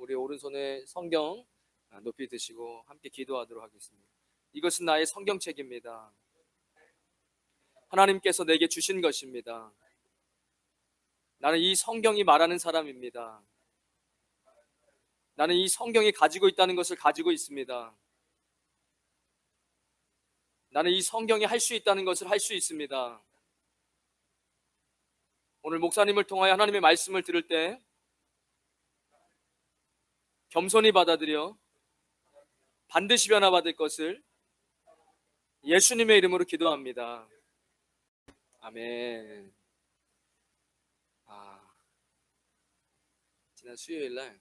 우리 오른손에 성경 높이 드시고 함께 기도하도록 하겠습니다. 이것은 나의 성경책입니다. 하나님께서 내게 주신 것입니다. 나는 이 성경이 말하는 사람입니다. 나는 이 성경이 가지고 있다는 것을 가지고 있습니다. 나는 이 성경이 할 수 있다는 것을 할 수 있습니다. 오늘 목사님을 통하여 하나님의 말씀을 들을 때 겸손히 받아들여 반드시 변화받을 것을 예수님의 이름으로 기도합니다. 아멘. 지난 수요일날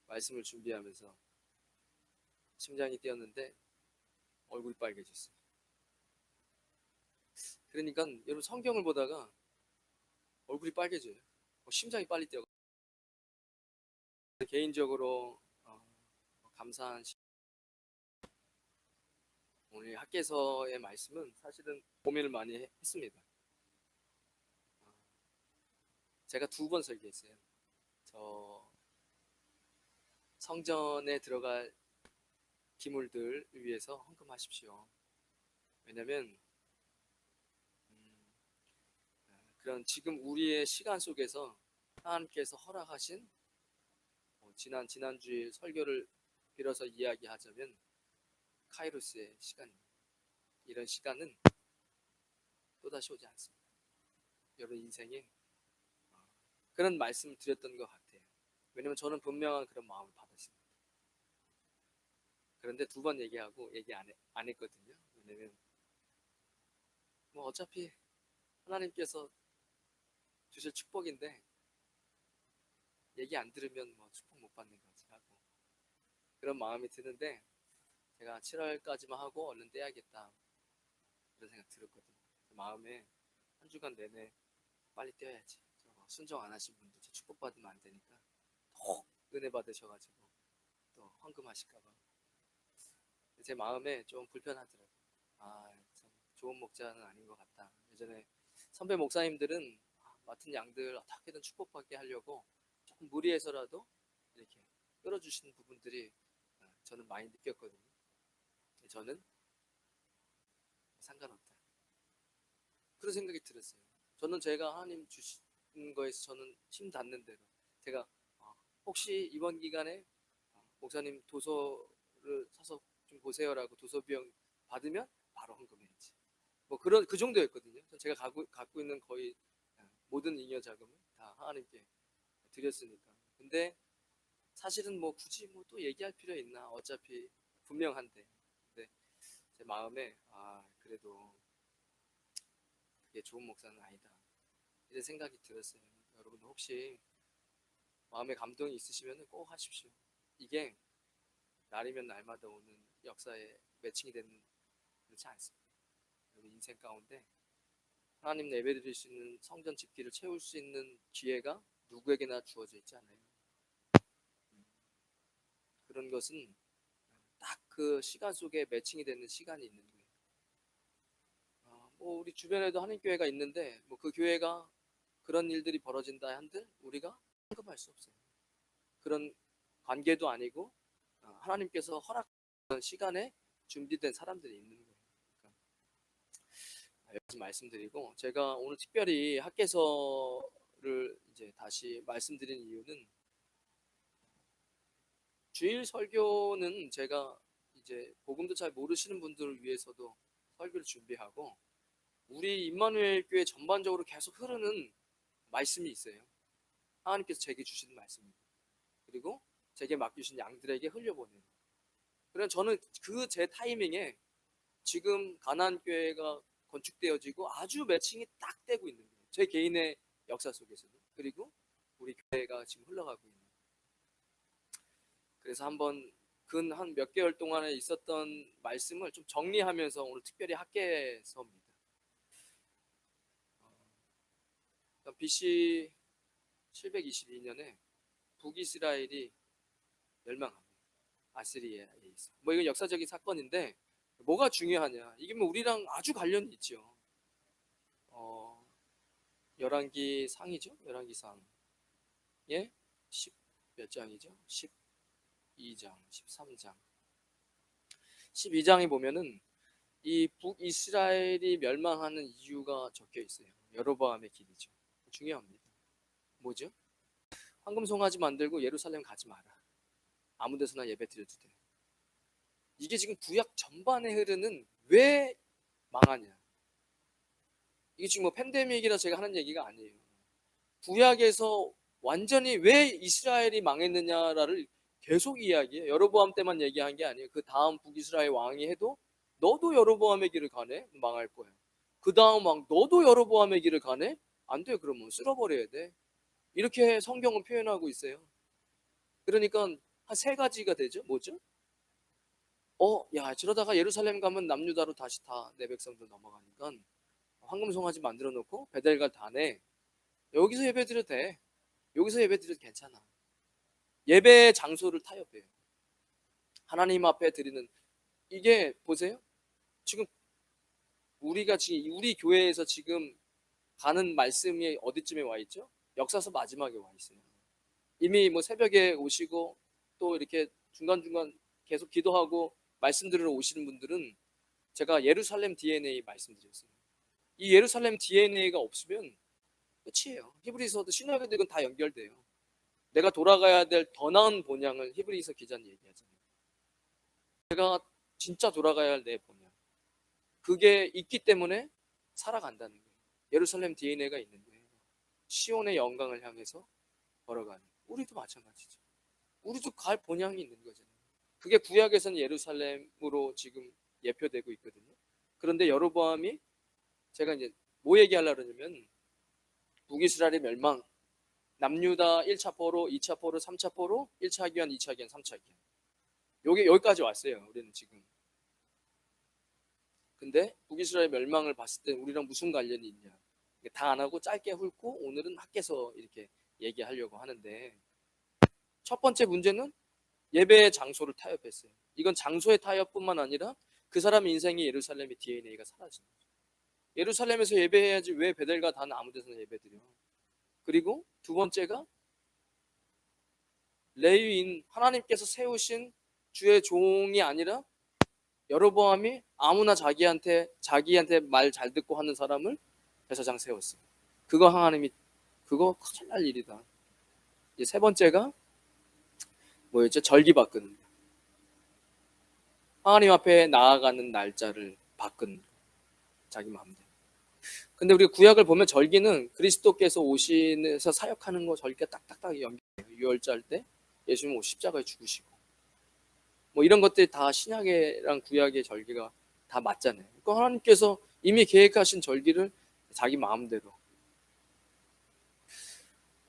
말씀을 준비하면서 심장이 뛰었는데 얼굴이 빨개졌어요. 그러니까 여러분 성경을 보다가 얼굴이 빨개져요. 심장이 빨리 뛰어. 개인적으로 감사한 오늘 학개서의 말씀은 사실은 고민을 많이 했습니다. 제가 2번 설교했어요. 저 성전에 들어갈 기물들 위해서 헌금하십시오. 왜냐면 그런 지금 우리의 시간 속에서 하나님께서 허락하신 지난주일 설교를 빌어서 이야기하자면 카이로스의 시간입니다. 이런 시간은 또다시 오지 않습니다. 여러분 인생에 그런 말씀을 드렸던 것 같아요. 왜냐면 저는 분명한 그런 마음을 받았습니다. 그런데 2번 얘기하고 얘기 안 했거든요. 왜냐면 어차피 하나님께서 주실 축복인데 얘기 안 들으면 축복 못 받는 거지 하고 그런 마음이 드는데 제가 7월까지만 하고 얼른 떼야겠다 그런 생각 들었거든요. 그 마음에 한 주간 내내 빨리 떼어야지. 순종 안 하신 분들 축복 받으면 안 되니까 더 은혜 받으셔가지고 또 헌금하실까봐 제 마음에 좀 불편하더라고요. 참 좋은 목자는 아닌 것 같다. 예전에 선배 목사님들은 맡은 양들 어떻게든 축복받게 하려고 조금 무리해서라도 이렇게 끌어주시는 부분들이 저는 많이 느꼈거든요. 저는 상관없다 그런 생각이 들었어요. 저는 제가 하나님 주신 거에서 저는 힘 닿는 대로 제가 혹시 이번 기간에 목사님 도서를 사서 좀 보세요라고 도서 비용 받으면 바로 헌금해야지. 그 정도였거든요. 제가 갖고 있는 거의 모든 잉여 자금을 다 하나님께 드렸으니까. 근데 사실은 굳이 또 얘기할 필요 있나? 어차피 분명한데. 근데 제 마음에 그래도 그게 좋은 목사는 아니다. 이런 생각이 들었어요. 여러분 혹시 마음에 감동이 있으시면 꼭 하십시오. 이게 날이면 날마다 오는 역사에 매칭이 되는 그렇지 않습니다. 여러분 인생 가운데 하나님 예배드릴 수 있는 성전 집기를 채울 수 있는 기회가 누구에게나 주어져 있지 않아요. 그런 것은 딱 그 시간 속에 매칭이 되는 시간이 있는 거예요. 우리 주변에도 한인교회가 있는데 그 교회가 그런 일들이 벌어진다 한들 우리가 헌금할 수 없어요. 그런 관계도 아니고 하나님께서 허락한 시간에 준비된 사람들이 있는 거예요. 여기서 말씀드리고 제가 오늘 특별히 학개서를 이제 다시 말씀드린 이유는 주일 설교는 제가 이제 복음도 잘 모르시는 분들을 위해서도 설교를 준비하고 우리 임마누엘 교회 전반적으로 계속 흐르는 말씀이 있어요. 하나님께서 제게 주시는 말씀입니다. 그리고 제게 맡기신 양들에게 흘려보내는. 그래서 저는 그 제 타이밍에 지금 가나안교회가 건축되어지고 아주 매칭이 딱 되고 있는 거예요. 제 개인의 역사 속에서도. 그리고 우리 교회가 지금 흘러가고 있는. 그래서 한번 근 한 몇 개월 동안에 있었던 말씀을 좀 정리하면서 오늘 특별히 학개서입니다. BC 722년에 북이스라엘이 멸망합니다. 아시리아에 있어. 이건 역사적인 사건인데 뭐가 중요하냐? 이게 우리랑 아주 관련이 있죠. 열왕기 상이죠. 열왕기 상. 예? 몇 장이죠? 12장, 13장. 12장에 보면은 이 북이스라엘이 멸망하는 이유가 적혀 있어요. 여로보암의 길이죠. 중요합니다. 뭐죠? 황금송아지 만들고 예루살렘 가지 마라. 아무 데서나 예배 드려도 돼. 이게 지금 구약 전반에 흐르는 왜 망하냐. 이게 지금 뭐 팬데믹이라 제가 하는 얘기가 아니에요. 구약에서 완전히 왜 이스라엘이 망했느냐를 계속 이야기해요. 여로보암 때만 얘기한 게 아니에요. 그 다음 북이스라엘 왕이 해도 너도 여로보암의 길을 가네? 망할 거야. 그 다음 왕 너도 여로보암의 길을 가네? 안 돼. 그러면 쓸어버려야 돼. 이렇게 성경은 표현하고 있어요. 그러니까 한 세 가지가 되죠. 뭐죠? 야, 저러다가 예루살렘 가면 남유다로 다시 다 내 백성들 넘어가니까 황금송아지 만들어 놓고 베델갈 다네. 여기서 예배 드려도 돼. 여기서 예배 드려도 괜찮아. 예배 장소를 타협해요. 하나님 앞에 드리는 이게 보세요. 지금 우리가 지금 우리 교회에서 지금 가는 말씀이 어디쯤에 와 있죠? 역사서 마지막에 와 있어요. 이미 뭐 새벽에 오시고 또 이렇게 중간중간 계속 기도하고 말씀 들으러 오시는 분들은 제가 예루살렘 DNA 말씀드렸어요. 이 예루살렘 DNA가 없으면 끝이에요. 히브리서도 신약에도 이건 다 연결돼요. 내가 돌아가야 될 더 나은 본향을 히브리서 기자는 얘기하잖아요. 내가 진짜 돌아가야 할 내 본향. 그게 있기 때문에 살아간다는 거예요. 예루살렘 DNA가 있는 거예요. 시온의 영광을 향해서 걸어가는. 우리도 마찬가지죠. 우리도 갈 본향이 있는 거잖아요. 그게 구약에서는 예루살렘으로 지금 예표되고 있거든요. 그런데 여로보암이 제가 이제 뭐 얘기하려고 그러냐면 북이스라엘의 멸망, 남유다 1차 포로, 2차 포로, 3차 포로, 1차 기한, 2차 기한, 3차 기한. 요게 여기까지 왔어요. 우리는 지금. 근데 북이스라엘 멸망을 봤을 때 우리랑 무슨 관련이 있냐? 다 안 하고 짧게 훑고 오늘은 학계서 이렇게 얘기하려고 하는데 첫 번째 문제는 예배의 장소를 타협했어요. 이건 장소의 타협뿐만 아니라 그 사람 인생의 예루살렘의 DNA가 사라진 거죠. 예루살렘에서 예배해야지 왜 베델과 다는 아무 데서나 예배드려. 그리고 두 번째가 레위인 하나님께서 세우신 주의 종이 아니라 여로보암이 아무나 자기한테 말 잘 듣고 하는 사람을 제사장 세웠어요. 그거 하나님이 그거 큰일 날 일이다. 이제 세 번째가 뭐였죠? 절기 바꾸는 거. 하나님 앞에 나아가는 날짜를 바꾼 자기 마음대로. 근데 우리 구약을 보면 절기는 그리스도께서 오시면서 사역하는 거 절기가 딱딱딱 연결해요. 유월절 때 예수님 십자가에 죽으시고 뭐 이런 것들이 다 신약이랑 구약의 절기가 다 맞잖아요. 그러니까 하나님께서 이미 계획하신 절기를 자기 마음대로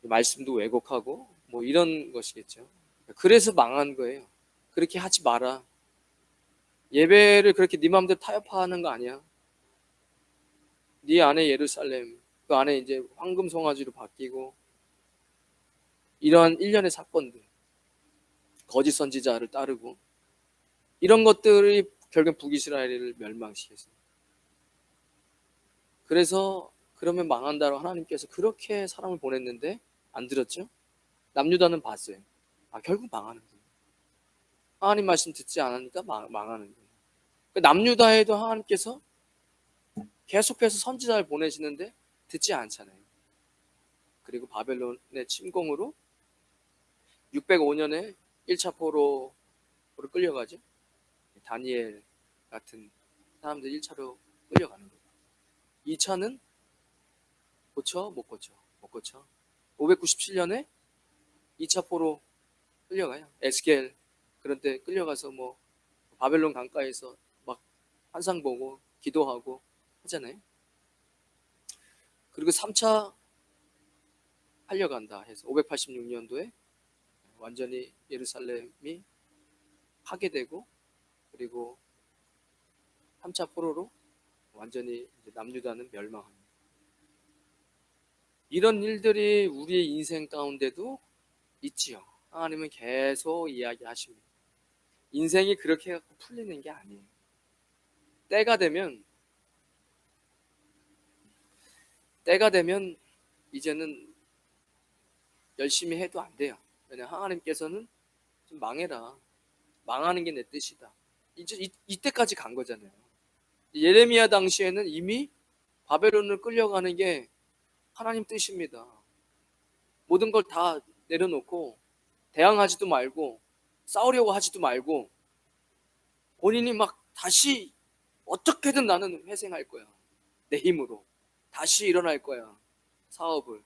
말씀도 왜곡하고 뭐 이런 것이겠죠. 그래서 망한 거예요. 그렇게 하지 마라. 예배를 그렇게 네 마음대로 타협하는 거 아니야. 네 안에 예루살렘, 그 안에 이제 황금 송아지로 바뀌고 이러한 일련의 사건들, 거짓 선지자를 따르고 이런 것들이 결국 북이스라엘을 멸망시켰어요. 그래서 그러면 망한다고 하나님께서 그렇게 사람을 보냈는데 안 들었죠? 남유다는 봤어요. 결국 망하는 거예요. 하나님 말씀 듣지 않으니까 망하는 거예요. 남유다에도 하나님께서 계속해서 선지자를 보내시는데 듣지 않잖아요. 그리고 바벨론의 침공으로 605년에 1차 포로로 끌려가죠. 다니엘 같은 사람들 1차로 끌려가는 거예요. 2차는 고쳐? 못 고쳐. 못 고쳐. 597년에 2차 포로 끌려가요. 에스겔 그런 때 끌려가서 뭐 바벨론 강가에서 막 환상 보고 기도하고 하잖아요. 그리고 3차 하려간다 해서 586년도에 완전히 예루살렘이 파괴되고 그리고 3차 포로로 완전히 이제 남유다는 멸망합니다. 이런 일들이 우리의 인생 가운데도 있지요. 하나님은 계속 이야기하십니다. 인생이 그렇게 해서 풀리는 게 아니에요. 때가 되면 이제는 열심히 해도 안 돼요. 왜냐 하나님께서는 좀 망해라. 망하는 게 내 뜻이다. 이제 이때까지 간 거잖아요. 예레미야 당시에는 이미 바벨론을 끌려가는 게 하나님 뜻입니다. 모든 걸 다 내려놓고 대항하지도 말고 싸우려고 하지도 말고 본인이 막 다시 어떻게든 나는 회생할 거야. 내 힘으로 다시 일어날 거야. 사업을.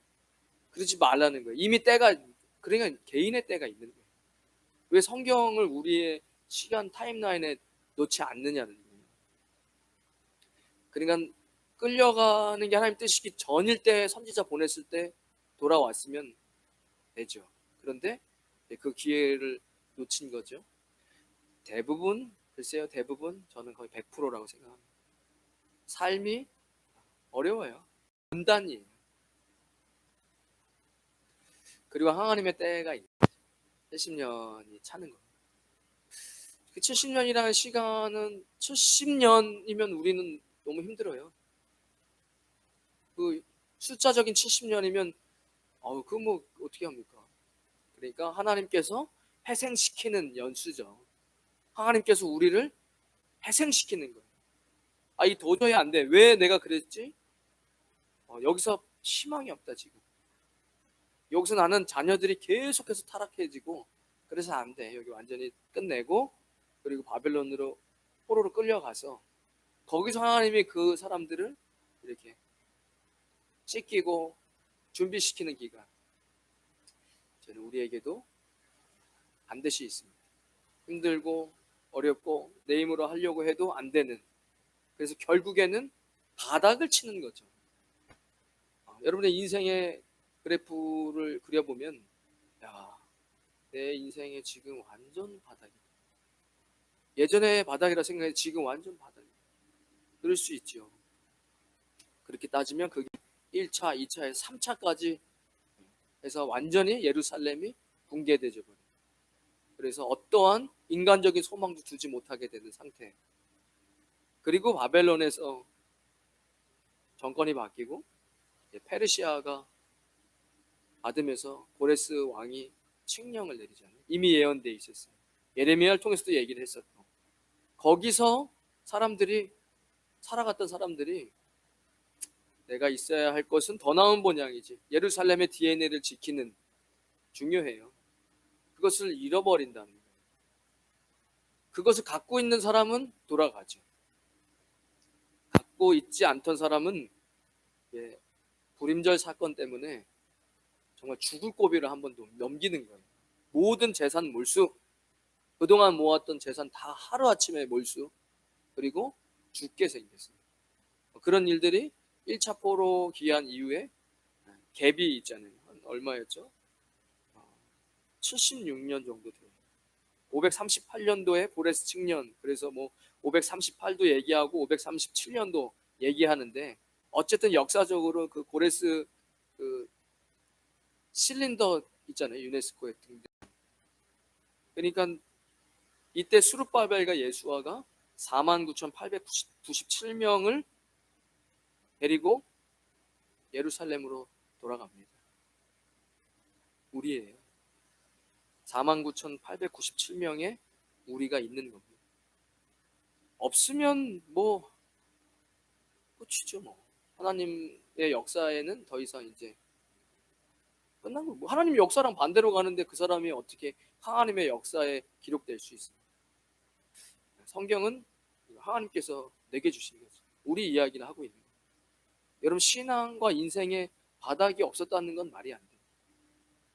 그러지 말라는 거예요. 이미 때가, 그러니까 개인의 때가 있는 거예요. 왜 성경을 우리의 시간 타임라인에 놓지 않느냐는 거예요. 그러니까 끌려가는 게 하나님 뜻이기 전일 때 선지자 보냈을 때 돌아왔으면 되죠. 그런데 그 기회를 놓친 거죠. 대부분, 글쎄요, 대부분 저는 거의 100%라고 생각합니다. 삶이 어려워요. 분단이에요. 그리고 하나님의 때가 있는 거죠. 70년이 차는 거예요. 그 70년이라는 시간은 70년이면 우리는 너무 힘들어요. 그 숫자적인 70년이면 그거 뭐 어떻게 합니까? 그러니까 하나님께서 회생시키는 연수죠. 하나님께서 우리를 회생시키는 거예요. 이 도저히 안 돼. 왜 내가 그랬지? 여기서 희망이 없다 지금. 여기서 나는 자녀들이 계속해서 타락해지고 그래서 안 돼. 여기 완전히 끝내고 그리고 바벨론으로 포로로 끌려가서 거기서 하나님이 그 사람들을 이렇게 씻기고 준비시키는 기간. 저는 우리에게도 반드시 있습니다. 힘들고 어렵고 내 힘으로 하려고 해도 안 되는. 그래서 결국에는 바닥을 치는 거죠. 여러분의 인생의 그래프를 그려보면 내 인생에 지금 완전 바닥이다. 예전에 바닥이라 생각해 지금 완전 바닥이다. 그럴 수 있죠. 그렇게 따지면 그게 1차, 2차에서 3차까지 해서 완전히 예루살렘이 붕괴되져 버려요. 그래서 어떠한 인간적인 소망도 두지 못하게 되는 상태. 그리고 바벨론에서 정권이 바뀌고 페르시아가 받으면서 고레스 왕이 칙령을 내리잖아요. 이미 예언되어 있었어요. 예레미야를 통해서도 얘기를 했었고 거기서 사람들이 살아갔던 사람들이 내가 있어야 할 것은 더 나은 본향이지. 예루살렘의 DNA를 지키는 중요해요. 그것을 잃어버린다는 거예요. 그것을 갖고 있는 사람은 돌아가죠. 갖고 있지 않던 사람은 불임절 사건 때문에 정말 죽을 고비를 한번 넘기는 거예요. 모든 재산 몰수, 그동안 모았던 재산 다 하루아침에 몰수, 그리고 죽게 생겼어요. 그런 일들이 1차 포로 기한 이후에 갭이 있잖아요. 얼마였죠? 76년 정도 돼요. 538년도에 고레스 칙년, 그래서 뭐 538도 얘기하고 537년도 얘기하는데 어쨌든 역사적으로 그 고레스 그 실린더 있잖아요. 유네스코에 등등. 그러니까 이때 수룹바벨과 예수아가 49,897명을 데리고 예루살렘으로 돌아갑니다. 우리예요. 49,897명의 우리가 있는 겁니다. 없으면 뭐 끝이죠 뭐. 하나님의 역사에는 더 이상 이제 끝난 거. 하나님 역사랑 반대로 가는데 그 사람이 어떻게 하나님의 역사에 기록될 수 있어요? 성경은 하나님께서 내게 주신 거죠. 우리 이야기를 하고 있는 거예요. 여러분 신앙과 인생에 바닥이 없었다는 건 말이 안 돼요.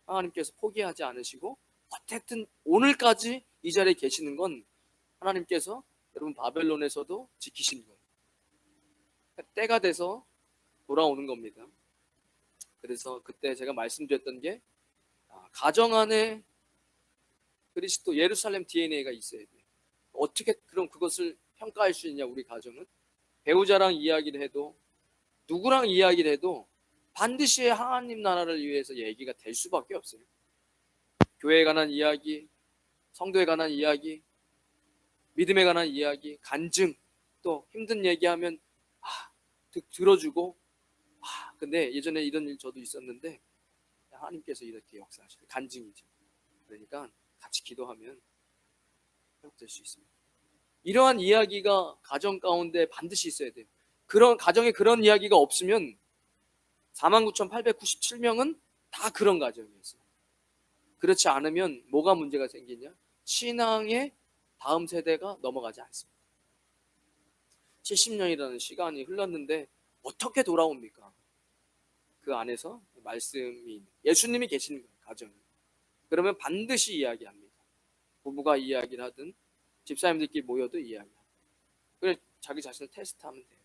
하나님께서 포기하지 않으시고 어쨌든 오늘까지 이 자리에 계시는 건 하나님께서 여러분 바벨론에서도 지키신 거예요. 때가 돼서 돌아오는 겁니다. 그래서 그때 제가 말씀드렸던 게 가정 안에 그리스도 예루살렘 DNA가 있어야 돼요. 어떻게 그럼 그것을 평가할 수 있냐 우리 가정은? 배우자랑 이야기를 해도 누구랑 이야기를 해도 반드시 하나님 나라를 위해서 얘기가 될 수밖에 없어요. 교회에 관한 이야기, 성도에 관한 이야기, 믿음에 관한 이야기, 간증, 또 힘든 얘기하면 들어주고 근데 예전에 이런 일 저도 있었는데 하나님께서 이렇게 역사하시는 간증이죠. 그러니까 같이 기도하면 회복될 수 있습니다. 이러한 이야기가 가정 가운데 반드시 있어야 돼요. 그런 가정에 그런 이야기가 없으면 49,897명은 다 그런 가정이었어요. 그렇지 않으면 뭐가 문제가 생기냐? 신앙의 다음 세대가 넘어가지 않습니다. 70년이라는 시간이 흘렀는데 어떻게 돌아옵니까? 그 안에서 말씀이 예수님이 계시는 거예요. 가정이. 그러면 반드시 이야기합니다. 부부가 이야기를 하든 집사님들끼리 모여도 이야기합니다. 그래 자기 자신을 테스트하면 돼요.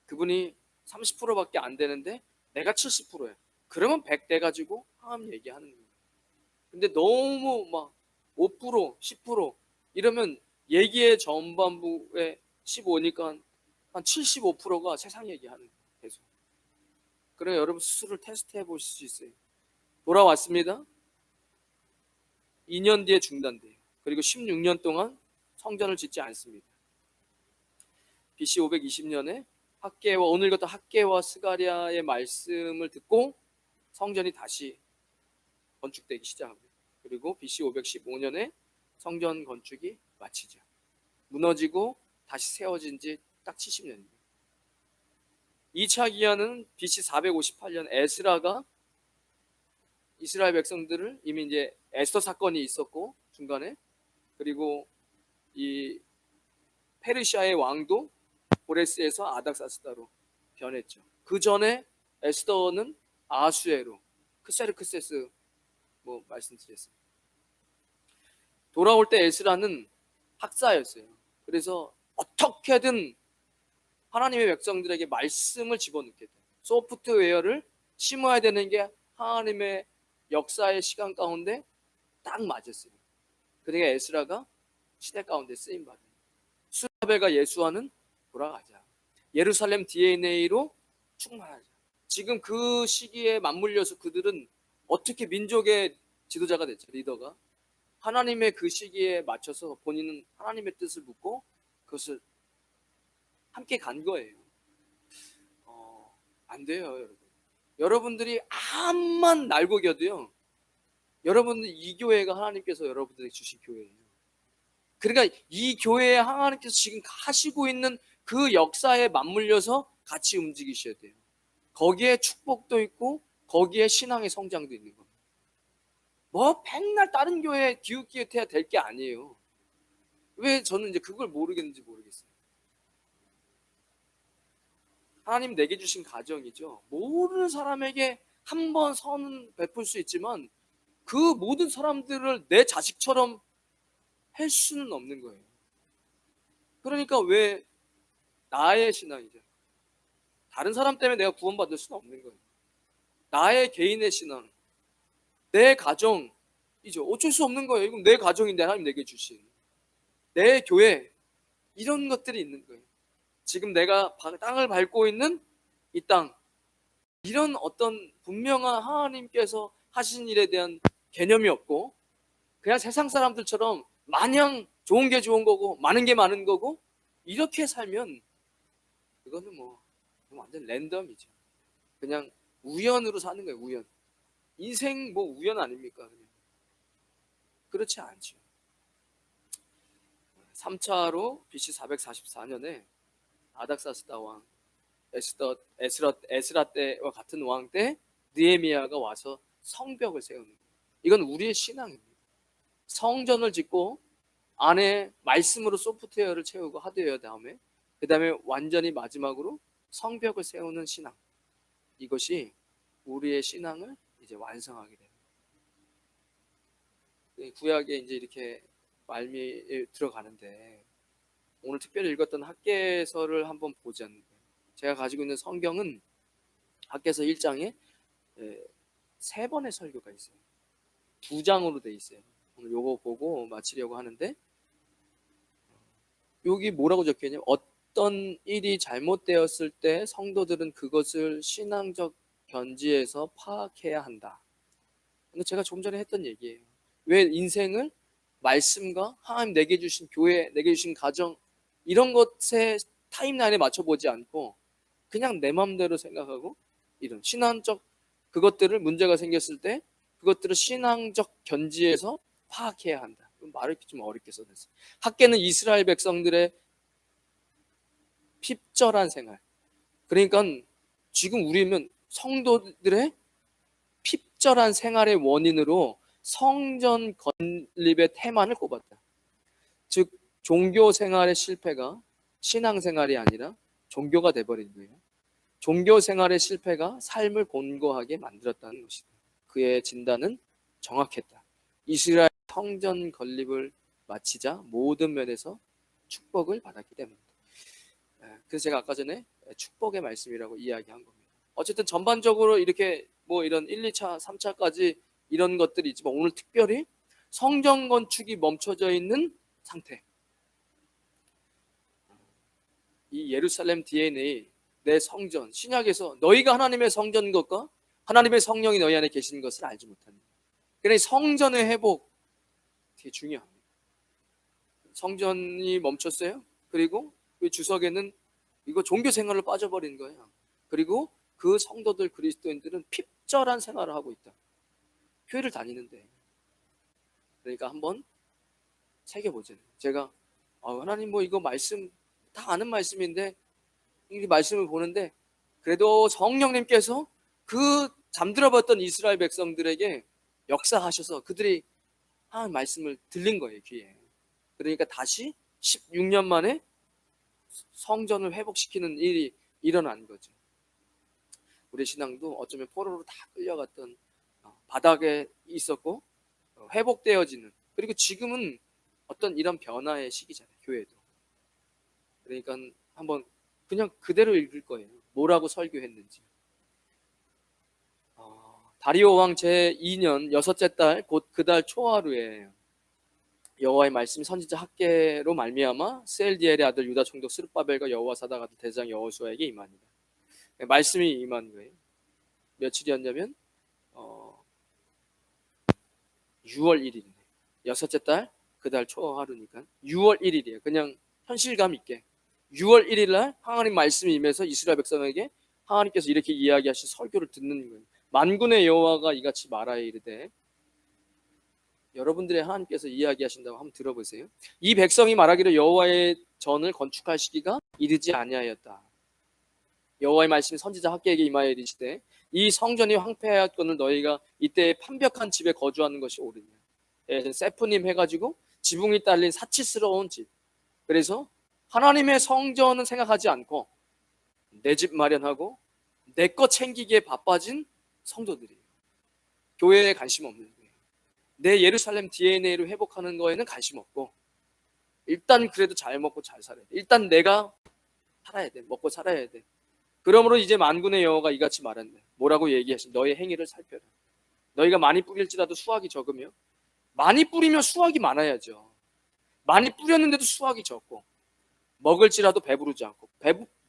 그분이 30%밖에 안 되는데 내가 70%예요. 그러면 100대 가지고 항암 얘기하는 거예요. 근데 너무 막 5%, 10% 이러면 얘기의 전반부에 15니까 한 75%가 세상 얘기하는 거예요. 계속. 그래 여러분 스스로를 테스트해 보실 수 있어요. 돌아왔습니다. 2년 뒤에 중단돼요. 그리고 16년 동안 성전을 짓지 않습니다. BC 520년에 학개와 오늘 같은 학개와 스가랴의 말씀을 듣고 성전이 다시 건축되기 시작합니다. 그리고 BC 515년에 성전 건축이 마치죠. 무너지고 다시 세워진 지 딱 70년입니다. 2차 기한은 BC 458년 에스라가 이스라엘 백성들을 이미 이제 에스더 사건이 있었고 중간에 그리고 이 페르시아의 왕도 고레스에서 아닥사스다로 변했죠. 그 전에 에스더는 아수에로 크세르크세스 뭐 말씀드렸어요. 돌아올 때 에스라는 학사였어요. 그래서 어떻게든 하나님의 백성들에게 말씀을 집어넣게 돼요. 소프트웨어를 심어야 되는 게 하나님의 역사의 시간 가운데 딱 맞았어요. 그러니까 에스라가 시대 가운데 쓰임받아요. 수라벨과 예수와는 돌아가자. 예루살렘 DNA로 충만하자. 지금 그 시기에 맞물려서 그들은 어떻게 민족의 지도자가 됐죠. 리더가. 하나님의 그 시기에 맞춰서 본인은 하나님의 뜻을 묻고 그것을 함께 간 거예요. 안 돼요, 여러분. 여러분들이 암만 날고겨도요. 여러분들 이 교회가 하나님께서 여러분들에게 주신 교회예요. 그러니까 이 교회에 하나님께서 지금 하시고 있는 그 역사에 맞물려서 같이 움직이셔야 돼요. 거기에 축복도 있고 거기에 신앙의 성장도 있는 거예요. 뭐 백날 다른 교회에 기웃기웃해야 될 게 아니에요. 왜 저는 이제 그걸 모르겠는지 모르겠어요. 하나님 내게 주신 가정이죠. 모든 사람에게 한 번 선은 베풀 수 있지만 그 모든 사람들을 내 자식처럼 할 수는 없는 거예요. 그러니까 왜 나의 신앙이죠. 다른 사람 때문에 내가 구원받을 수는 없는 거예요. 나의 개인의 신앙, 내 가정이죠. 어쩔 수 없는 거예요. 이건 내 가정인데 하나님 내게 주신 내 교회 이런 것들이 있는 거예요. 지금 내가 땅을 밟고 있는 이 땅 이런 어떤 분명한 하나님께서 하신 일에 대한 개념이 없고 그냥 세상 사람들처럼 마냥 좋은 게 좋은 거고 많은 게 많은 거고 이렇게 살면 그거는 뭐 완전 랜덤이죠. 그냥 우연으로 사는 거예요. 우연. 인생 뭐 우연 아닙니까? 그냥. 그렇지 않죠. 3차로 BC 444년에 아닥사스다 왕 에스라 때와 같은 왕 때 느헤미야가 와서 성벽을 세우는 거예요. 이건 우리의 신앙입니다. 성전을 짓고 안에 말씀으로 소프트웨어를 채우고 하드웨어 다음에 그 다음에 완전히 마지막으로 성벽을 세우는 신앙. 이것이 우리의 신앙을 이제 완성하게 됩니다. 구약에 이제 이렇게 말미에 들어가는데 오늘 특별히 읽었던 학개서를 한번 보자는데 제가 가지고 있는 성경은 학개서 1장에 3번의 설교가 있어요. 2장으로 돼 있어요. 오늘 요거 보고 마치려고 하는데 여기 뭐라고 적혀있냐면 어떤 일이 잘못되었을 때 성도들은 그것을 신앙적 견지에서 파악해야 한다. 제가 조금 전에 했던 얘기예요. 왜 인생을 말씀과 하나님 내게 주신 교회, 내게 주신 가정 이런 것에 타임라인에 맞춰보지 않고 그냥 내 마음대로 생각하고 이런 신앙적 그것들을 문제가 생겼을 때 그것들을 신앙적 견지에서 파악해야 한다. 말을 좀 어렵게 써냈어요. 학계는 이스라엘 백성들의 핍절한 생활, 그러니까 지금 우리는 성도들의 핍절한 생활의 원인으로 성전 건립의 태만을 꼽았다. 즉 종교 생활의 실패가 신앙생활이 아니라 종교가 돼버린 거예요. 종교 생활의 실패가 삶을 곤고하게 만들었다는 것이다. 그의 진단은 정확했다. 이스라엘 성전 건립을 마치자 모든 면에서 축복을 받았기 때문이다. 그래서 제가 아까 전에 축복의 말씀이라고 이야기한 겁니다. 어쨌든 전반적으로 이렇게 뭐 이런 1, 2차, 3차까지 이런 것들이 있지만 오늘 특별히 성전 건축이 멈춰져 있는 상태, 이 예루살렘 DNA, 내 성전, 신약에서 너희가 하나님의 성전인 것과 하나님의 성령이 너희 안에 계시는 것을 알지 못한다. 그러니 성전의 회복 되게 중요합니다. 성전이 멈췄어요. 그리고 그 주석에는 이거 종교 생활을 빠져버린 거예요. 그리고 그 성도들 그리스도인들은 핍절한 생활을 하고 있다. 교회를 다니는데. 그러니까 한번 새겨보죠. 제가 하나님 뭐 이거 말씀 다 아는 말씀인데 이 말씀을 보는데 그래도 성령님께서 그 잠들어봤던 이스라엘 백성들에게 역사하셔서 그들이 하나님 말씀을 들린 거예요, 귀에. 그러니까 다시 16년 만에 성전을 회복시키는 일이 일어난 거죠. 우리 신앙도 어쩌면 포로로 다 끌려갔던 바닥에 있었고 회복되어지는, 그리고 지금은 어떤 이런 변화의 시기잖아요, 교회도. 그러니까 한번 그냥 그대로 읽을 거예요. 뭐라고 설교했는지. 다리오 왕 제2년 여섯째 달 곧 그 달 초하루에 여호와의 말씀이 선지자 학개로 말미암아 세엘디엘의 아들 유다 총독 스룹바벨과 여호와 사닥 아들 대장 여호수아에게 임하니라. 말씀이 임한 거예요. 며칠이었냐면 6월 1일이네. 여섯째 달 그 달 초하루니까 6월 1일이에요. 그냥 현실감 있게 6월 1일 날 하나님 말씀이 임해서 이스라엘 백성에게 하나님께서 이렇게 이야기하신 설교를 듣는 거예요. 만군의 여호와가 이같이 말하여 이르되, 여러분들의 하나님께서 이야기하신다고 한번 들어보세요. 이 백성이 말하기를 여호와의 전을 건축할 시기가 이르지 아니하였다. 여호와의 말씀이 선지자 학개에게 임하여 이르시되 이 성전이 황폐하였거늘 너희가 이때 판벽한 집에 거주하는 것이 옳으냐. 세프님 해가지고 지붕이 딸린 사치스러운 집. 그래서 하나님의 성전은 생각하지 않고 내 집 마련하고 내 것 챙기기에 바빠진 성도들이에요. 교회에 관심 없는 거예요. 내 예루살렘 DNA를 회복하는 거에는 관심 없고 일단 그래도 잘 먹고 잘 살아야 돼. 일단 내가 살아야 돼. 먹고 살아야 돼. 그러므로 이제 만군의 여호와가 이같이 말한다. 뭐라고 얘기하신? 너의 행위를 살펴라. 너희가 많이 뿌릴지라도 수확이 적으며, 많이 뿌리면 수확이 많아야죠. 많이 뿌렸는데도 수확이 적고 먹을지라도 배부르지 않고,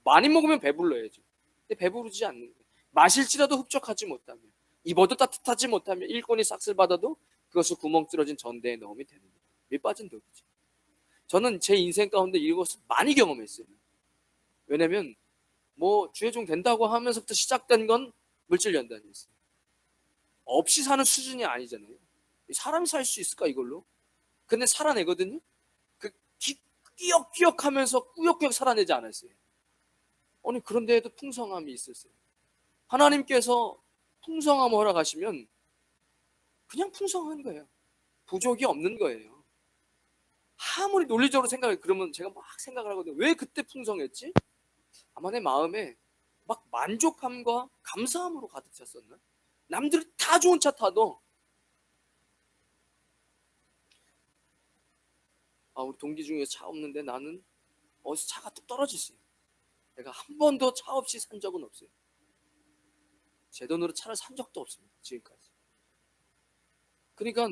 많이 먹으면 배불러야죠. 근데 배부르지 않는 거예요. 마실지라도 흡족하지 못하며, 입어도 따뜻하지 못하며, 일꾼이 싹쓸 받아도 그것을 구멍 뚫어진 전대에 넣으면 되는 거예요. 밑 빠진 독이죠. 저는 제 인생 가운데 이것을 많이 경험했어요. 왜냐면 뭐 주의종 된다고 하면서부터 시작된 건 물질 연단이었어요. 없이 사는 수준이 아니잖아요. 사람이 살 수 있을까 이걸로? 근데 살아내거든요. 그 끼역끼역하면서 꾸역꾸역 살아내지 않았어요. 아니 그런데에도 풍성함이 있었어요. 하나님께서 풍성함을 허락하시면 그냥 풍성한 거예요. 부족이 없는 거예요. 아무리 논리적으로 생각해, 그러면 제가 막 생각을 하거든요. 왜 그때 풍성했지? 아마 내 마음에 막 만족함과 감사함으로 가득 찼었나? 남들이 다 좋은 차 타도 우리 동기 중에 차 없는데 나는 어디서 차가 뚝 떨어졌어요. 내가 한 번도 차 없이 산 적은 없어요. 제 돈으로 차를 산 적도 없습니다. 지금까지. 그러니까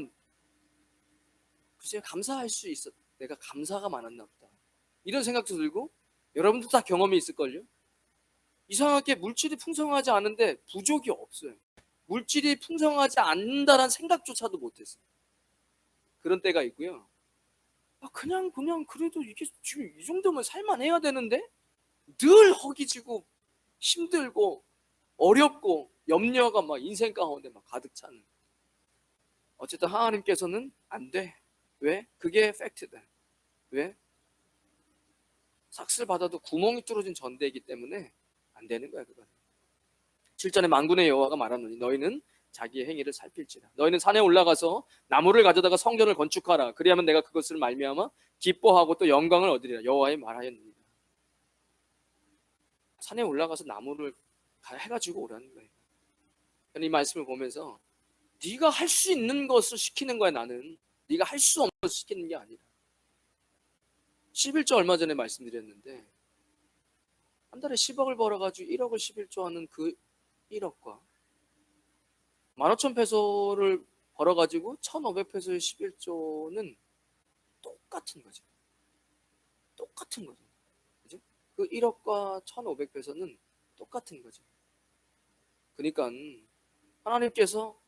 글쎄요, 감사할 수 있어. 내가 감사가 많았나 보다. 이런 생각도 들고, 여러분도 다 경험이 있을걸요. 이상하게 물질이 풍성하지 않은데 부족이 없어요. 물질이 풍성하지 않는다는 생각조차도 못했어요. 그런 때가 있고요. 그냥 그래도 이게 지금 이 정도면 살만해야 되는데 늘 허기지고 힘들고 어렵고 염려가 막 인생 가운데 막 가득 차는. 어쨌든 하나님께서는 안 돼. 왜? 그게 팩트다. 왜? 삭스를 받아도 구멍이 뚫어진 전대이기 때문에 안 되는 거야 그거는. 7절에 만군의 여호와가 말하노니 너희는 자기의 행위를 살필지라. 너희는 산에 올라가서 나무를 가져다가 성전을 건축하라. 그리하면 내가 그것을 말미암아 기뻐하고 또 영광을 얻으리라. 여호와의 말하였느니라. 산에 올라가서 나무를 해가지고 오라는 거예요. 이 말씀을 보면서 네가 할 수 있는 것을 시키는 거야. 나는 네가 할 수 없는 것을 시키는 게 아니라. 11조 얼마 전에 말씀드렸는데 한 달에 10억을 벌어가지고 1억을 11조 하는 그 1억과 15,000페소를 벌어가지고 1,500페소의 11조는 똑같은 거죠. 똑같은 거죠. 그죠? 그 1억과 1,500페소는 똑같은 거죠. 그러니까 하나님께서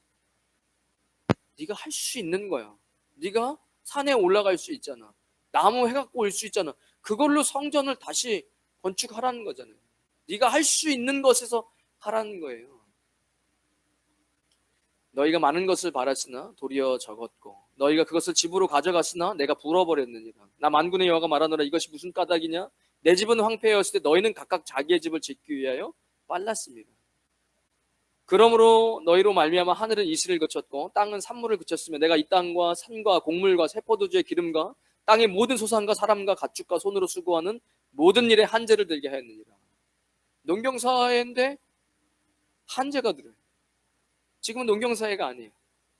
네가 할 수 있는 거야. 네가 산에 올라갈 수 있잖아. 나무 해갖고 올 수 있잖아. 그걸로 성전을 다시 건축하라는 거잖아요. 네가 할 수 있는 것에서 하라는 거예요. 너희가 많은 것을 바랐으나 도리어 적었고 너희가 그것을 집으로 가져갔으나 내가 불어버렸느니라. 나 만군의 여호와가 말하노라. 이것이 무슨 까닭이냐? 내 집은 황폐하였을 때 너희는 각각 자기의 집을 짓기 위하여 빨랐습니다. 그러므로 너희로 말미암아 하늘은 이슬을 그쳤고 땅은 산물을 그쳤으며 내가 이 땅과 산과 곡물과 새포도주의 기름과 땅의 모든 소산과 사람과 가축과 손으로 수고하는 모든 일에 한재를 들게 하였느니라. 농경사회인데 한재가 들어요. 지금은 농경사회가 아니에요.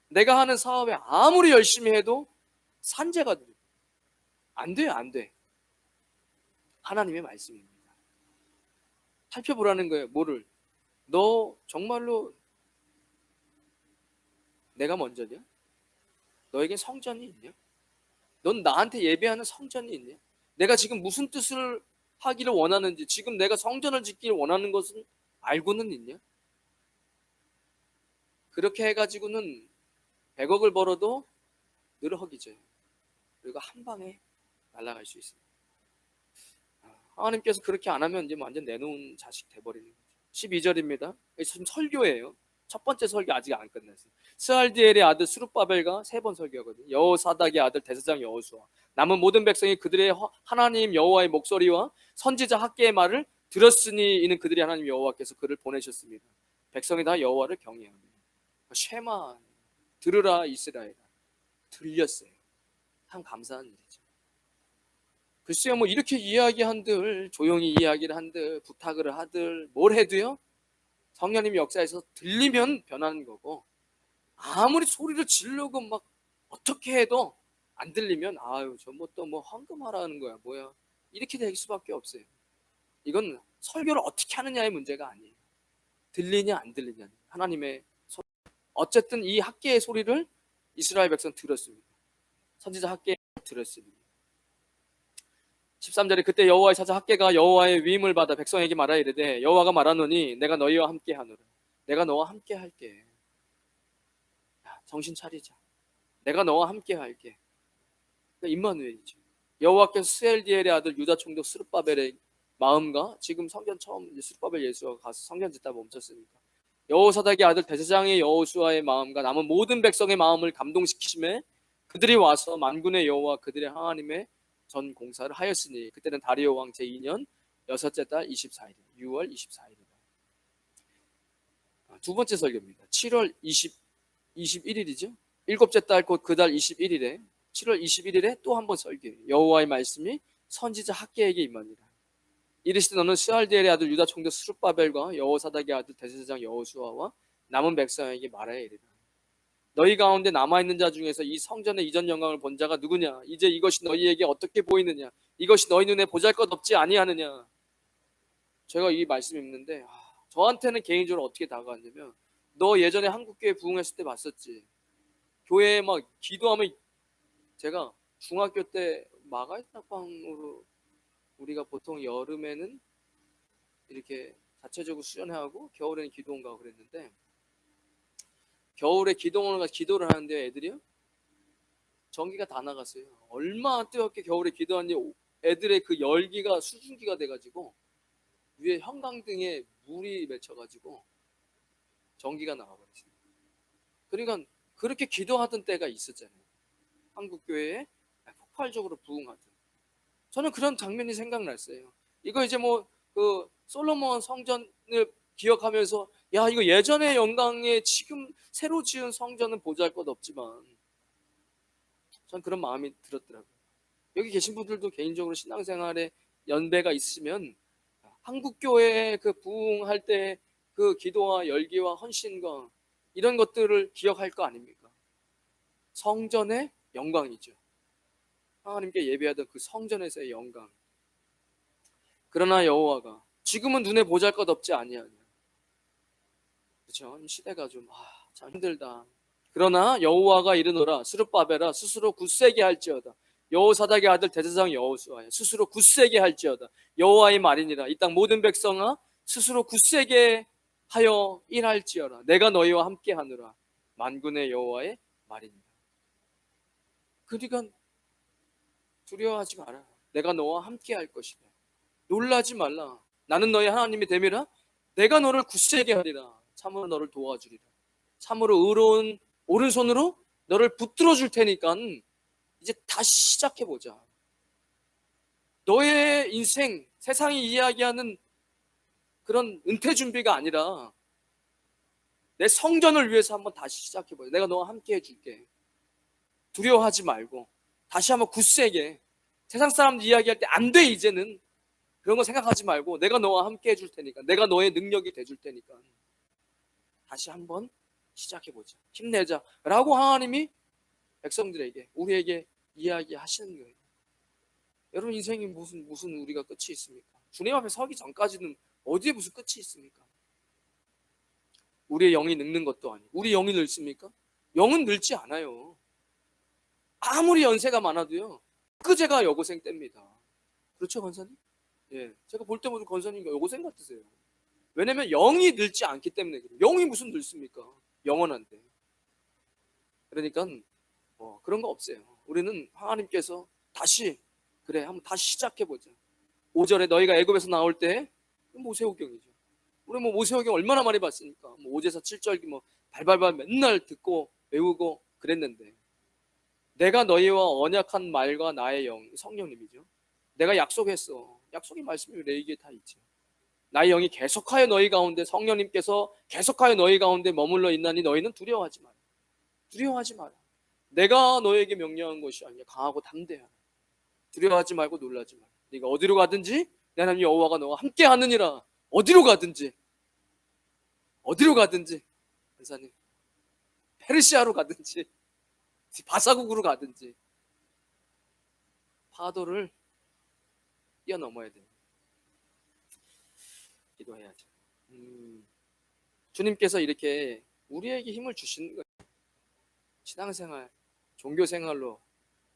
내가 하는 사업에 아무리 열심히 해도 산재가 들어요. 안 돼요, 안 돼. 하나님의 말씀입니다. 살펴보라는 거예요. 뭐를? 너 정말로 내가 먼저냐? 너에게 성전이 있냐? 넌 나한테 예배하는 성전이 있냐? 내가 지금 무슨 뜻을 하기를 원하는지, 지금 내가 성전을 짓기를 원하는 것은 알고는 있냐? 그렇게 해가지고는 100억을 벌어도 늘 허기져요. 그리고 한 방에 날아갈 수 있습니다. 하나님께서 그렇게 안 하면 이제 완전 내놓은 자식 돼버리는 거죠. 12절입니다. 지금 설교예요. 첫 번째 설교 아직 안 끝났어요. 스알디엘의 아들 스룹바벨과 세 번 설교하거든요. 여호사닥의 아들 대제사장 여호수아, 남은 모든 백성이 그들의 하나님 여호와의 목소리와 선지자 학개의 말을 들었으니 이는 그들이 하나님 여호와께서 그를 보내셨습니다. 백성이 다 여호와를 경외하며 쉐마 들으라 이스라엘아. 들렸어요. 참 감사한 일이죠. 글쎄요, 뭐 이렇게 이야기한들, 조용히 이야기를 한들, 부탁을 하들, 뭘 해도요, 성령님 역사에서 들리면 변하는 거고, 아무리 소리를 지르고 막 어떻게 해도 안 들리면 아유 저 뭐 또 뭐 헌금하라는 거야 뭐야, 이렇게 될 수밖에 없어요. 이건 설교를 어떻게 하느냐의 문제가 아니에요. 들리냐 안 들리냐, 하나님의 소리. 어쨌든 이 학개의 소리를 이스라엘 백성 들었습니다. 선지자 학개 들었습니다. 13절에 그때 여호와의 사자 학개가 여호와의 위임을 받아 백성에게 말하 이르되 여호와가 말하노니 내가 너희와 함께 하노라. 내가 너와 함께 할게. 정신 차리자. 내가 너와 함께 할게. 그러니까 임마누엘이죠. 여호와께서 스엘디엘의 아들 유다 총독 스룹바벨의 마음과, 지금 성전 처음 스룹바벨 예수가 가서 성전 짓다 멈췄으니까, 여호사닥의 아들 대제사장의 여호수아의 마음과 남은 모든 백성의 마음을 감동시키심에 그들이 와서 만군의 여호와 그들의 하나님의 전 공사를 하였으니 그때는 다리오 왕 제2년 여섯째 달 24일 6월 24일이다. 두 번째 설교입니다. 7월 21일이죠. 일곱째 달 곧 그 달 21일에 7월 21일에 또 한 번 설교해요. 여호와의 말씀이 선지자 학개에게 임하니라. 이르시되 너는 스알디엘의 아들 유다 총독 스룹바벨과 여호사닥의 아들 대제사장 여호수아와 남은 백성에게 말하여 이르라. 너희 가운데 남아있는 자 중에서 이 성전의 이전 영광을 본 자가 누구냐? 이제 이것이 너희에게 어떻게 보이느냐? 이것이 너희 눈에 보잘것없지 아니하느냐? 제가 이 말씀 읽는데 저한테는 개인적으로 어떻게 다가왔냐면, 너 예전에 한국교회 부흥했을 때 봤었지? 교회에 막 기도하면, 제가 중학교 때 마가의 딱방으로 우리가 보통 여름에는 이렇게 자체적으로 수련회하고 겨울에는 기도원 가고 그랬는데, 겨울에 기도원을 가서 기도를 하는데 애들이요? 전기가 다 나갔어요. 얼마나 뜨겁게 겨울에 기도하는데 애들의 그 열기가 수증기가 돼가지고 위에 형광등에 물이 맺혀가지고 전기가 나가버렸어요. 그러니까 그렇게 기도하던 때가 있었잖아요. 한국 교회에 폭발적으로 부흥하던. 저는 그런 장면이 생각났어요. 이거 이제 뭐 그 솔로몬 성전을 기억하면서 야, 이거 예전의 영광에 지금 새로 지은 성전은 보잘것없지만 전 그런 마음이 들었더라고요. 여기 계신 분들도 개인적으로 신앙생활에 연배가 있으면 한국 교회의 그 부흥할 때 그 기도와 열기와 헌신과 이런 것들을 기억할 거 아닙니까? 성전의 영광이죠. 하나님께 예배하던 그 성전에서의 영광. 그러나 여호와가 지금은 눈에 보잘것없지 아니하냐. 그렇죠? 시대가 좀 참 힘들다. 그러나 여호와가 이르노라 스룹바벨아 스스로 굳세게 할지어다. 여호사닥의 아들 대제사장 여호수아야 스스로 굳세게 할지어다. 여호와의 말이니라. 이 땅 모든 백성아 스스로 굳세게 하여 일할지어라. 내가 너희와 함께 하느라. 만군의 여호와의 말이니라. 그러니까 두려워하지 마라. 내가 너와 함께 할 것이다. 놀라지 말라. 나는 너희 하나님이 됨이라. 내가 너를 굳세게 하리라. 참으로 너를 도와주리라. 참으로 의로운 오른손으로 너를 붙들어 줄 테니까 이제 다시 시작해보자. 너의 인생, 세상이 이야기하는 그런 은퇴 준비가 아니라 내 성전을 위해서 한번 다시 시작해보자. 내가 너와 함께 해줄게. 두려워하지 말고 다시 한번 굳세게. 세상 사람들 이야기할 때 안 돼 이제는. 그런 거 생각하지 말고 내가 너와 함께 해줄 테니까, 내가 너의 능력이 돼줄 테니까 다시 한번 시작해보자. 힘내자 라고 하나님이 백성들에게, 우리에게 이야기하시는 거예요. 여러분, 인생이 무슨 우리가 끝이 있습니까? 주님 앞에 서기 전까지는 어디에 무슨 끝이 있습니까? 우리의 영이 늙는 것도 아니고. 우리 영이 늙습니까? 영은 늙지 않아요. 아무리 연세가 많아도요, 그제가 여고생 때입니다. 그렇죠, 권사님? 예, 제가 볼 때마다 권사님 여고생 같으세요. 왜냐면 영이 늙지 않기 때문에 그래요. 영이 무슨 늙습니까? 영원한데. 그러니까 그런 거 없어요. 우리는 하나님께서 다시 그래 한번 다시 시작해보자. 5절에 너희가 애굽에서 나올 때 모세오경이죠. 우리 뭐 모세오경 얼마나 많이 봤으니까 뭐 5제사 7절 뭐 발발발 맨날 듣고 외우고 그랬는데, 내가 너희와 언약한 말과 나의 영, 성령님이죠. 내가 약속했어. 약속의 말씀이 내 얘기에 다 있죠. 나의 영이 계속하여 너희 가운데, 성령님께서 계속하여 너희 가운데 머물러 있나니 너희는 두려워하지 마라. 두려워하지 마라. 내가 너에게 명령한 것이 아니야. 강하고 담대하라. 두려워하지 말고 놀라지 마라. 네가 어디로 가든지 내 하나님 여호와가 너와 함께 하느니라. 어디로 가든지, 어디로 가든지, 권사님 페르시아로 가든지 바사국으로 가든지 파도를 뛰어넘어야 돼요. 기도해야죠. 주님께서 이렇게 우리에게 힘을 주시는 거예요. 신앙생활, 종교생활로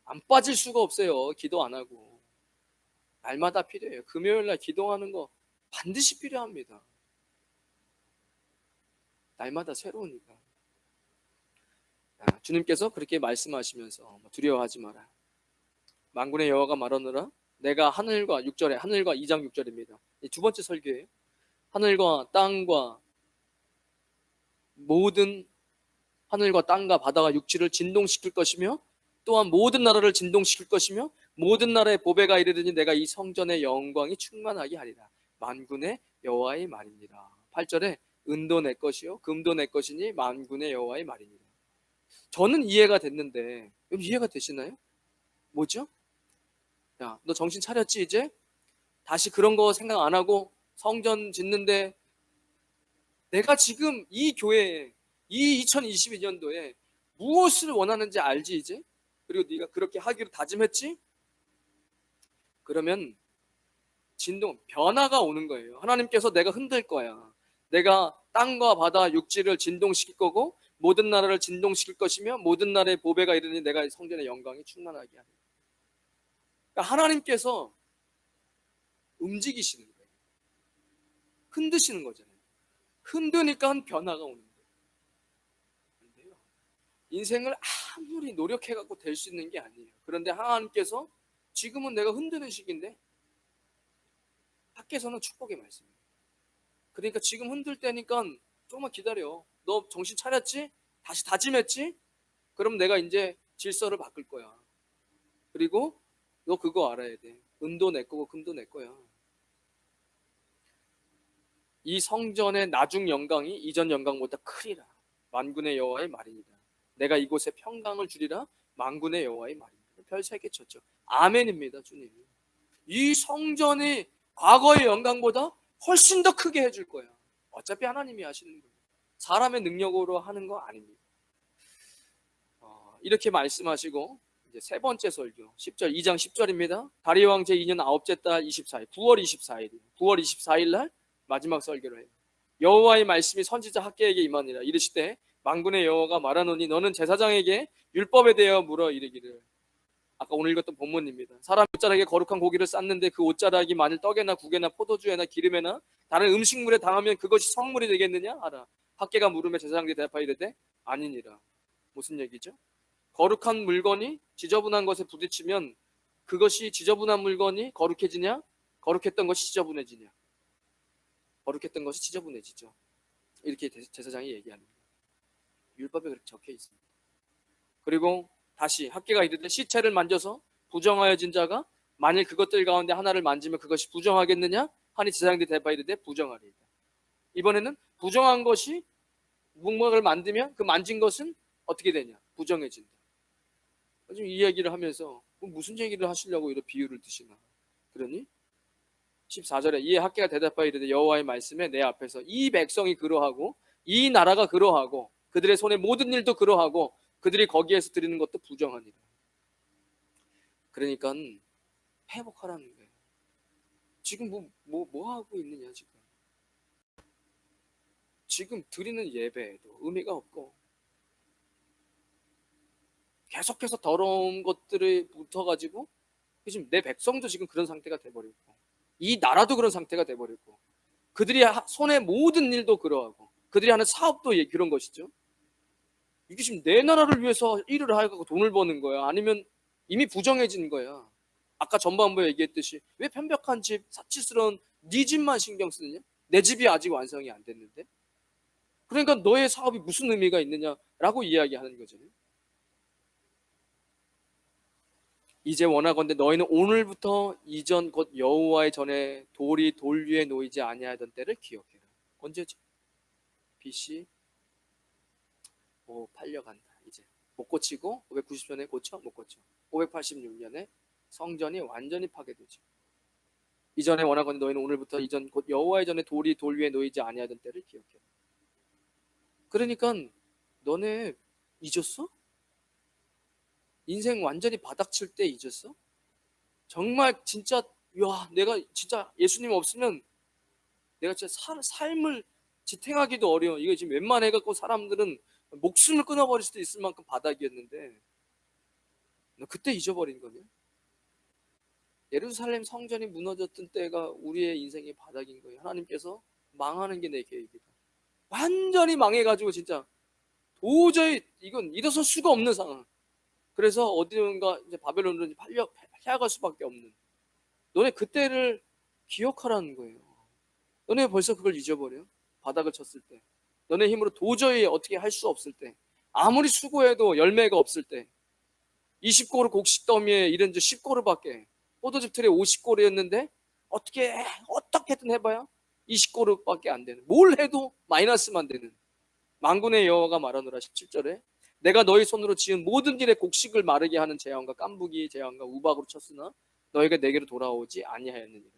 안 빠질 수가 없어요. 기도 안 하고. 날마다 필요해요. 금요일날 기도하는 거 반드시 필요합니다. 날마다 새로우니까. 주님께서 그렇게 말씀하시면서 두려워하지 마라. 만군의 여호와가 말하노라. 내가 하늘과 6절에, 하늘과 2장 6절입니다. 두 번째 설교예요. 하늘과 땅과 모든, 하늘과 땅과 바다와 육지를 진동시킬 것이며 또한 모든 나라를 진동시킬 것이며 모든 나라의 보배가 이르더니 내가 이 성전의 영광이 충만하게 하리라. 만군의 여호와의 말입니다. 8절에 은도 내 것이요 금도 내 것이니 만군의 여호와의 말입니다. 저는 이해가 됐는데 여러분 이해가 되시나요? 뭐죠? 야, 너 정신 차렸지 이제? 다시 그런 거 생각 안 하고 성전 짓는데, 내가 지금 이 교회에 이 2022년도에 무엇을 원하는지 알지 이제? 그리고 네가 그렇게 하기로 다짐했지? 그러면 진동, 변화가 오는 거예요. 하나님께서 내가 흔들 거야. 내가 땅과 바다, 육지를 진동시킬 거고 모든 나라를 진동시킬 것이며 모든 나라의 보배가 이르니 내가 성전의 영광이 충만하게 하리라. 그러니까 하나님께서 움직이시는 거예요. 흔드시는 거잖아요. 흔드니까 변화가 오는 거예요. 인생을 아무리 노력해갖고 될 수 있는 게 아니에요. 그런데 하나님께서 지금은 내가 흔드는 시기인데 밖에서는 축복의 말씀이에요. 그러니까 지금 흔들 때니까 조금만 기다려. 너 정신 차렸지? 다시 다짐했지? 그럼 내가 이제 질서를 바꿀 거야. 그리고 너 그거 알아야 돼. 은도 내 거고 금도 내 거야. 이 성전의 나중 영광이 이전 영광보다 크리라. 만군의 여호와의 말이니라. 내가 이곳에 평강을 주리라. 만군의 여호와의 말이니라. 별 3개 쳤죠. 아멘입니다, 주님. 이 성전이 과거의 영광보다 훨씬 더 크게 해줄 거야. 어차피 하나님이 하시는 거예요. 사람의 능력으로 하는 거 아닙니다. 이렇게 말씀하시고 이제 세 번째 설교 10절 2장 10절입니다. 다리오 왕 제2년 9째 달 24일 9월 24일 9월 24일 날 마지막 설교를 해요. 여호와의 말씀이 선지자 학개에게 임하니라. 이르시되 만군의 여호와가 말하노니 너는 제사장에게 율법에 대하여 물어 이르기를. 아까 오늘 읽었던 본문입니다. 사람 옷자락에 거룩한 고기를 쌌는데 그 옷자락이 만일 떡에나 국에나 포도주에나 기름에나 다른 음식물에 당하면 그것이 성물이 되겠느냐 하라. 학개가 물음에 제사장들이 대답하여 이르되 아니니라. 무슨 얘기죠? 거룩한 물건이 지저분한 것에 부딪히면 그것이 지저분한 물건이 거룩해지냐? 거룩했던 것이 지저분해지냐? 거룩했던 것이 지저분해지죠. 이렇게 제사장이 얘기합니다. 율법에 그렇게 적혀 있습니다. 그리고 다시 학개가 이르되 시체를 만져서 부정하여진 자가 만일 그것들 가운데 하나를 만지면 그것이 부정하겠느냐? 하니 제사장들이 대답하여 이르되 부정하리이다. 이번에는 부정한 것이 무엇을 만들면 그 만진 것은 어떻게 되냐? 부정해진다. 지금 이 얘기를 하면서 무슨 얘기를 하시려고 이런 비유를 드시나? 그러니 14절에 이에 학개가 대답하여 이르되 여호와의 말씀에 내 앞에서 이 백성이 그러하고 이 나라가 그러하고 그들의 손에 모든 일도 그러하고 그들이 거기에서 드리는 것도 부정하니라. 그러니까 회복하라는 거예요. 지금 뭐 하고 있느냐 지금. 지금 드리는 예배에도 의미가 없고 계속해서 더러운 것들이 붙어가지고 지금 내 백성도 지금 그런 상태가 돼버리고 이 나라도 그런 상태가 돼버리고 그들이 손에 모든 일도 그러하고 그들이 하는 사업도 그런 것이죠. 이게 지금 내 나라를 위해서 일을 하고 돈을 버는 거야? 아니면 이미 부정해진 거야? 아까 전반부에 얘기했듯이 왜 편벽한 집, 사치스러운 네 집만 신경 쓰느냐? 내 집이 아직 완성이 안 됐는데? 그러니까 너의 사업이 무슨 의미가 있느냐라고 이야기하는 거잖아요. 이제 원하건대 너희는 오늘부터 이전 곧 여호와의 전에 돌이 돌 위에 놓이지 아니하던 때를 기억해라. 언제죠? BC 8려간다. 이제 못 고치고 590년에 고쳐? 못 고쳐. 586년에 성전이 완전히 파괴되죠. 이전에 원하건대 너희는 오늘부터 이전 곧 여호와의 전에 돌이 돌 위에 놓이지 아니하던 때를 기억해라. 그러니까 너네 잊었어? 인생 완전히 바닥칠 때 잊었어? 정말 진짜 내가 진짜 예수님 없으면 내가 진짜 삶을 지탱하기도 어려워. 이거 지금 웬만해갖고 사람들은 목숨을 끊어버릴 수도 있을 만큼 바닥이었는데 너 그때 잊어버린 거냐? 예루살렘 성전이 무너졌던 때가 우리의 인생의 바닥인 거예요. 하나님께서 망하는 게 내 계획이다. 완전히 망해가지고 진짜 도저히 이건 일어설 수가 없는 상황. 그래서 어디론가 이제 바벨론으로 패야갈 수밖에 없는. 너네 그때를 기억하라는 거예요. 너네 벌써 그걸 잊어버려? 바닥을 쳤을 때, 너네 힘으로 도저히 어떻게 할 수 없을 때, 아무리 수고해도 열매가 없을 때, 20고루 곡식 더미에 이런 10고루밖에, 포도즙 틀에 50고루였는데 어떻게든 해봐야 20고루밖에 안 되는, 뭘 해도 마이너스만 되는 만군의 여호와가 말하노라. 17절에 내가 너희 손으로 지은 모든 일에 곡식을 마르게 하는 재앙과 깐부기 재앙과 우박으로 쳤으나 너희가 내게로 돌아오지 아니하였느니라.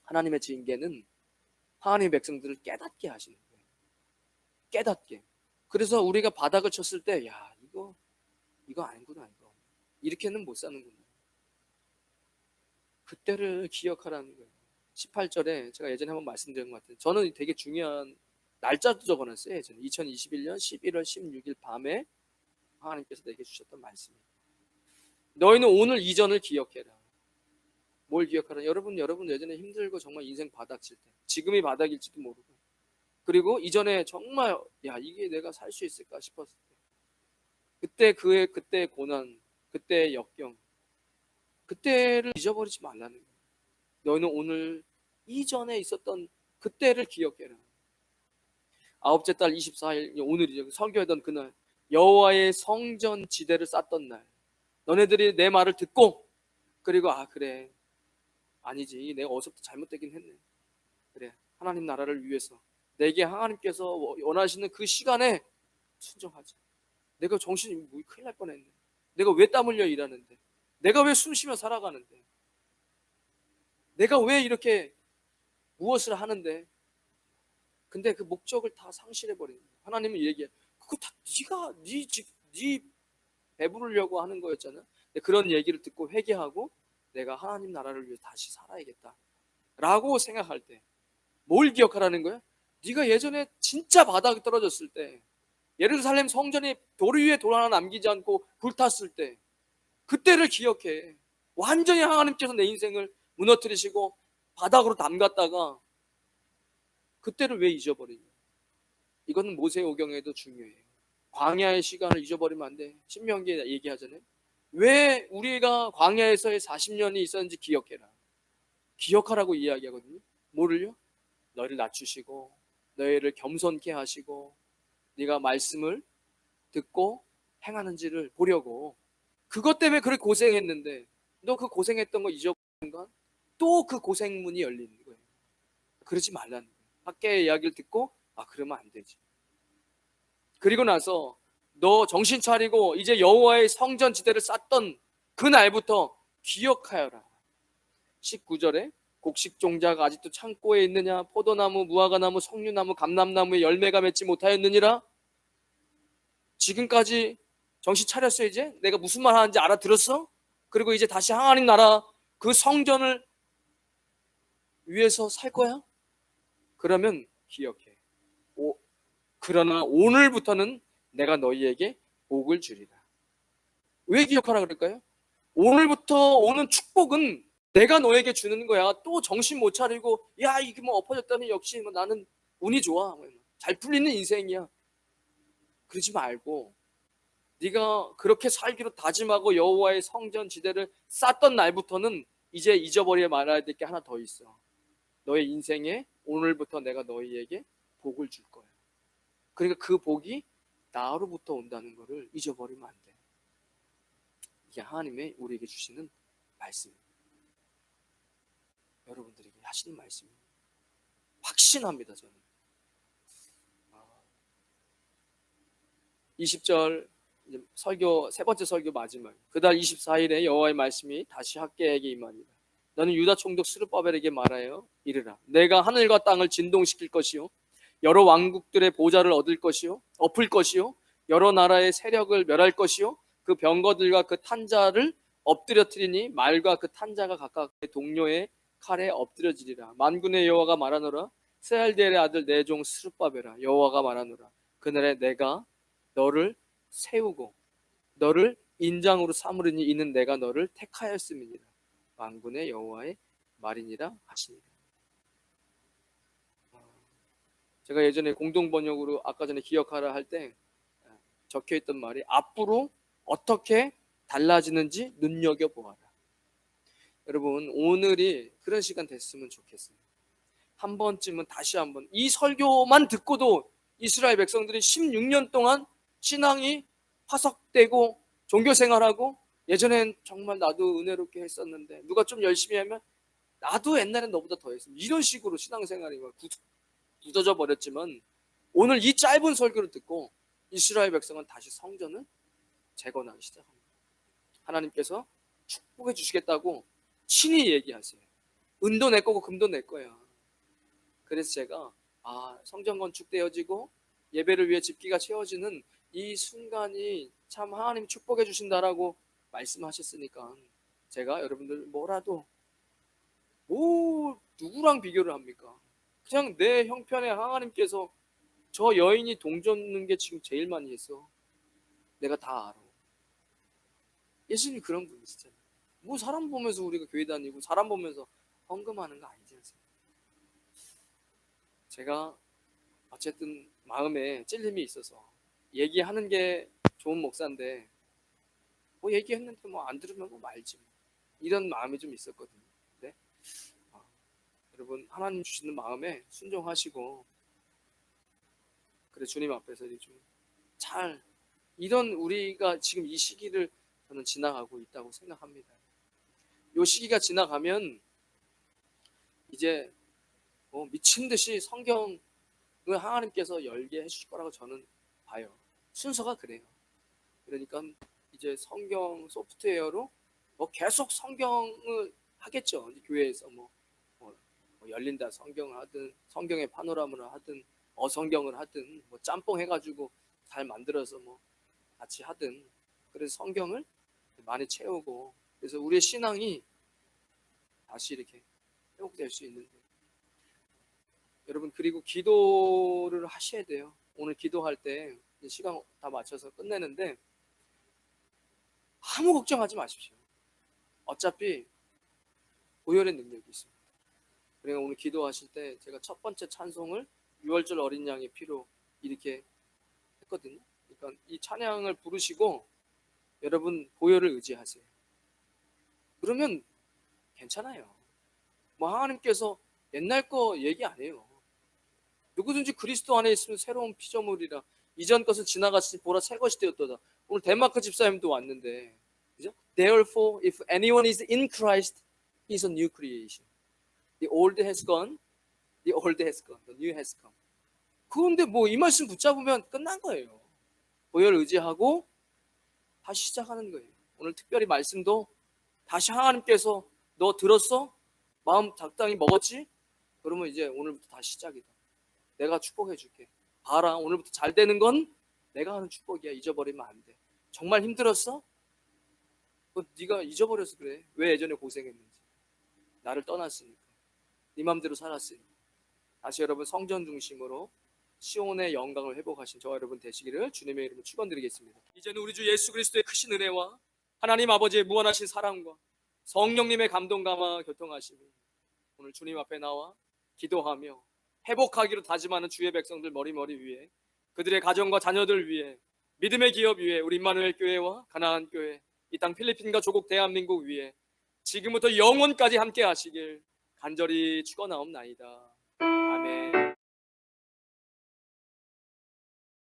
하나님의 징계는 하나님의 백성들을 깨닫게 하시는 거예요. 깨닫게. 그래서 우리가 바닥을 쳤을 때 이거 아니구나, 이렇게는 못 사는구나. 그때를 기억하라는 거예요. 18절에 제가 예전에 한번 말씀드린 것 같아요. 저는 되게 중요한 날짜도 적어놨어요. 저는 2021년 11월 16일 밤에 하나님께서 내게 주셨던 말씀이에요. 너희는 오늘 이전을 기억해라. 뭘 기억하라? 여러분 예전에 힘들고 정말 인생 바닥칠 때, 지금이 바닥일지도 모르고, 그리고 이전에 정말 이게 내가 살 수 있을까 싶었을 때, 그때의 고난, 그때의 역경, 그때를 잊어버리지 말라는 거예요. 너희는 오늘 이전에 있었던 그때를 기억해라. 9째 달 24일 오늘이죠. 설교하던 그날 여호와의 성전 지대를 쌓던 날, 너네들이 내 말을 듣고, 그리고 그래, 아니지, 내가 어서부터 잘못되긴 했네, 그래, 하나님 나라를 위해서 내게 하나님께서 원하시는 그 시간에 순종하자. 내가 정신이 큰일 날 뻔했네. 내가 왜 땀 흘려 일하는데, 내가 왜 숨 쉬며 살아가는데, 내가 왜 이렇게 무엇을 하는데, 근데 그 목적을 다 상실해버리는 거예요. 하나님은 얘기해, 그거 다 네가 네 배부르려고 하는 거였잖아. 근데 그런 얘기를 듣고 회개하고 내가 하나님 나라를 위해 다시 살아야겠다 라고 생각할 때 뭘 기억하라는 거야? 네가 예전에 진짜 바닥에 떨어졌을 때, 예루살렘 성전이 돌 위에 돌 하나 남기지 않고 불탔을 때, 그때를 기억해. 완전히 하나님께서 내 인생을 무너뜨리시고 바닥으로 담갔다가 그때를 왜 잊어버리냐. 이거는 모세오경에도 중요해요. 광야의 시간을 잊어버리면 안 돼. 신명기에 얘기하잖아요. 왜 우리가 광야에서의 40년이 있었는지 기억해라. 기억하라고 이야기하거든요. 뭐를요? 너희를 낮추시고 너희를 겸손케 하시고 네가 말씀을 듣고 행하는지를 보려고. 그것 때문에 그렇게 고생했는데 너 그 고생했던 거 잊어버린 순간 또 그 고생문이 열리는 거예요. 그러지 말라는 거예요. 학계의 이야기를 듣고 그러면 안 되지. 그리고 나서 너 정신 차리고 이제 여호와의 성전 지대를 쌓던 그 날부터 기억하여라. 19절에 곡식 종자가 아직도 창고에 있느냐, 포도나무, 무화과나무, 석류나무, 감람나무에 열매가 맺지 못하였느니라. 지금까지 정신 차렸어? 이제 내가 무슨 말 하는지 알아들었어? 그리고 이제 다시 하나님 나라 그 성전을 위해서 살 거야? 그러면 기억해. 그러나 오늘부터는 내가 너희에게 복을 주리라. 왜 기억하라 그럴까요? 오늘부터 오는 축복은 내가 너에게 주는 거야. 또 정신 못 차리고 야 이게 뭐 엎어졌다니 역시 뭐 나는 운이 좋아, 잘 풀리는 인생이야, 그러지 말고 네가 그렇게 살기로 다짐하고 여호와의 성전 지대를 쌓던 날부터는 이제 잊어버려 말아야 될 게 하나 더 있어. 너의 인생에 오늘부터 내가 너희에게 복을 줄 거야. 그러니까 그 복이 나로부터 온다는 것을 잊어버리면 안 돼. 이게 하나님의 우리에게 주시는 말씀입니다. 여러분들에게 하시는 말씀입니다. 확신합니다. 저는 20절 설교, 세 번째 설교 마지막, 그달 24일에 여호와의 말씀이 다시 학개에게 임하니라. 너는 유다 총독 스룹바벨에게 말하여 이르라. 내가 하늘과 땅을 진동시킬 것이요 여러 왕국들의 보좌를 얻을 것이요 엎을 것이요 여러 나라의 세력을 멸할 것이요 그 병거들과 그 탄자를 엎드려뜨리니 말과 그 탄자가 각각 동료의 칼에 엎드려지리라. 만군의 여호와가 말하노라. 스알디엘의 아들 내 종 스룹바벨아, 여호와가 말하노라. 그날에 내가 너를 세우고 너를 인장으로 삼으리니 이는 내가 너를 택하였음이니라. 만군의 여호와의 말이니라 하시니라. 제가 예전에 공동번역으로 아까 전에 기억하라 할 때 적혀있던 말이 앞으로 어떻게 달라지는지 눈여겨보아라. 여러분 오늘이 그런 시간 됐으면 좋겠어요. 한 번쯤은 다시 한번 이 설교만 듣고도 이스라엘 백성들이 16년 동안 신앙이 화석되고 종교생활하고, 예전엔 정말 나도 은혜롭게 했었는데 누가 좀 열심히 하면 나도 옛날엔 너보다 더 했어, 이런 식으로 신앙생활이 굳어져 버렸지만 오늘 이 짧은 설교를 듣고 이스라엘 백성은 다시 성전을 재건하기 시작합니다. 하나님께서 축복해 주시겠다고 친히 얘기하세요. 은도 내 거고 금도 내 거야. 그래서 제가 성전 건축되어지고 예배를 위해 집기가 채워지는 이 순간이 참 하나님 축복해 주신다라고 말씀하셨으니까 제가 여러분들 뭐라도 누구랑 비교를 합니까? 그냥 내 형편에 하나님께서 저 여인이 동 줬는 게 지금 제일 많이 했어. 내가 다 알아. 예수님이 그런 분이시잖아요. 뭐 사람 보면서 우리가 교회 다니고 사람 보면서 헌금하는 거 아니지 않습니까? 제가 어쨌든 마음에 찔림이 있어서 얘기하는 게 좋은 목사인데 뭐 얘기했는데 뭐 안 들으면 뭐 말지 뭐. 이런 마음이 좀 있었거든요. 네? 여러분 하나님 주시는 마음에 순종하시고 그래 주님 앞에서 좀 잘 이런 우리가 지금 이 시기를 저는 지나가고 있다고 생각합니다. 이 시기가 지나가면 이제 미친 듯이 성경을 하나님께서 열게 해주실 거라고 저는 봐요. 순서가 그래요. 그러니까 이제 성경 소프트웨어로 계속 성경을 하겠죠. 이제 교회에서 뭐 열린다 성경을 하든 성경의 파노라마를 하든 어성경을 하든 짬뽕 해가지고 잘 만들어서 같이 하든, 그래서 성경을 많이 채우고, 그래서 우리의 신앙이 다시 이렇게 회복될 수 있는데, 여러분 그리고 기도를 하셔야 돼요. 오늘 기도할 때 시간 다 맞춰서 끝내는데 아무 걱정하지 마십시오. 어차피 보혈의 능력이 있습니다. 그러니까 오늘 기도하실 때 제가 첫 번째 찬송을 6월절 어린 양의 피로 이렇게 했거든요. 그러니까 이 찬양을 부르시고 여러분 보혈을 의지하세요. 그러면 괜찮아요. 하나님께서 옛날 거 얘기 안 해요. 누구든지 그리스도 안에 있으면 새로운 피조물이라, 이전 것은 지나갔으니 보라 새 것이 되었도다. 오늘 덴마크 집사님도 왔는데, 그죠? Therefore, if anyone is in Christ, he is a new creation. The old has gone, the old has gone, the new has come. 그런데 이 말씀 붙잡으면 끝난 거예요. 보혈 의지하고 다시 시작하는 거예요. 오늘 특별히 말씀도 다시 하나님께서 너 들었어? 마음 적당히 먹었지? 그러면 이제 오늘부터 다시 시작이다. 내가 축복해 줄게. 봐라, 오늘부터 잘 되는 건 내가 하는 축복이야. 잊어버리면 안 돼. 정말 힘들었어? 네가 잊어버려서 그래. 왜 예전에 고생했는지. 나를 떠났으니까. 네 맘대로 살았으니까. 다시 여러분 성전 중심으로 시온의 영광을 회복하신 저와 여러분 되시기를 주님의 이름으로 축원드리겠습니다. 이제는 우리 주 예수 그리스도의 크신 은혜와 하나님 아버지의 무한하신 사랑과 성령님의 감동감화 교통하심이 오늘 주님 앞에 나와 기도하며 회복하기로 다짐하는 주의 백성들 머리머리 위에, 그들의 가정과 자녀들 위에, 믿음의 기업 위에, 우리 임마누엘 교회와 가나안 교회, 이 땅 필리핀과 조국 대한민국 위에 지금부터 영원까지 함께 하시길 간절히 축원하옵나이다. 아멘.